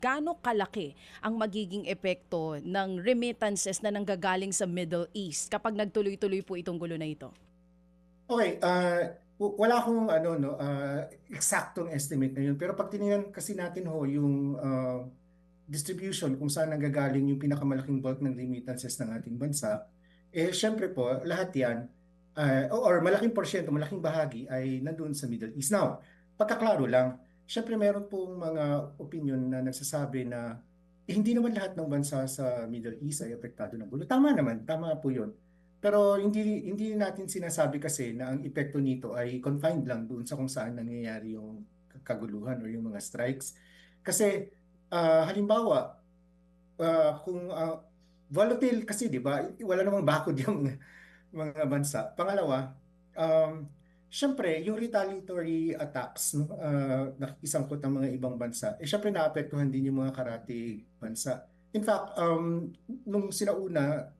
Gaano kalaki ang magiging epekto ng remittances na nanggagaling sa Middle East kapag nagtuloy-tuloy po itong gulo na ito? Okay, wala akong eksaktong estimate ngayon. Pero pag tinignan kasi natin ho yung distribution kung saan nanggagaling yung pinakamalaking bulk ng remittances ng ating bansa, syempre po, lahat yan, or malaking porsyento, malaking bahagi ay nandun sa Middle East. Now, pagkaklaro lang, syempre meron pong mga opinion na nagsasabi na hindi naman lahat ng bansa sa Middle East ay apektado ng gulo. Tama naman, tama po yun. Pero hindi natin sinasabi kasi na ang epekto nito ay confined lang doon sa kung saan nangyayari yung kaguluhan o yung mga strikes. Kasi halimbawa, kung volatile kasi 'di ba? Wala namang bakod yung mga bansa. Pangalawa, syempre yung retaliatory attacks no, nakikisangkot ng mga ibang bansa, syempre naapektuhan din yung mga karatig bansa. In fact, nung sinauna,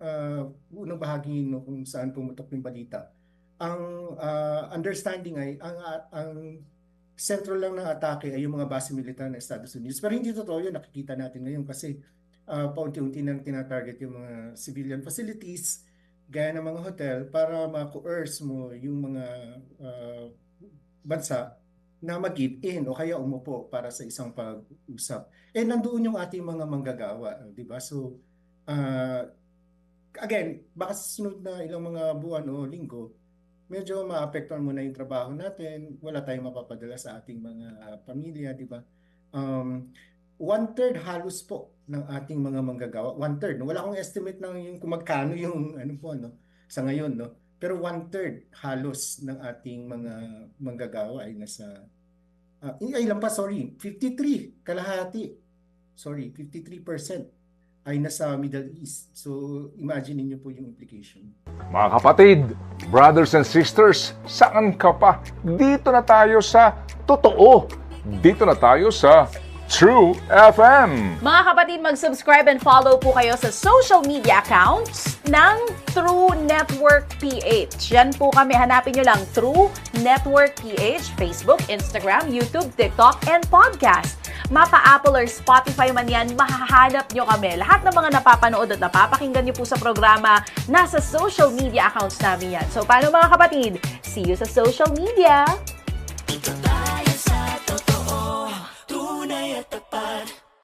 unang bahagi no, kung saan pumutok yung balita, ang understanding ay ang sentro lang ng atake ay yung mga base militar ng Estados Unidos. Pero hindi totoo yun, nakikita natin ngayon kasi paunti-unti nang tinatarget yung mga civilian facilities, gaya ng mga hotel, para ma-coerce mo yung mga uh, bansa na mag-give in o kaya umupo para sa isang pag-usap. Nandoon yung ating mga manggagawa, di ba? So, uh, again, baka sa sunod na ilang mga buwan o linggo, medyo maapektuhan mo na yung trabaho natin, wala tayong mapapadala sa ating mga pamilya, di ba? Um, One-third halos po ng ating mga manggagawa, one-third, no? Wala akong estimate ng yung kung magkano yung ano po, no? Sa ngayon, no? Pero one-third halos ng ating mga manggagawa ay nasa, ay lang pa, sorry, 53, kalahati, sorry, 53% ay nasa Middle East. So, imagine niyo po yung implication. Mga kapatid, brothers and sisters, saan ka pa? Dito na tayo sa totoo. Dito na tayo sa True FM. Mga kapatid, mag-subscribe and follow po kayo sa social media accounts ng True Network PH. Yan po kami, hanapin nyo lang True Network PH, Facebook, Instagram, YouTube, TikTok, and podcast. Mapa Apple or Spotify man yan, mahahanap nyo kami. Lahat ng mga napapanood at napapakinggan nyo po sa programa, nasa social media accounts namin yan. So, paano mga kapatid? See you sa social media!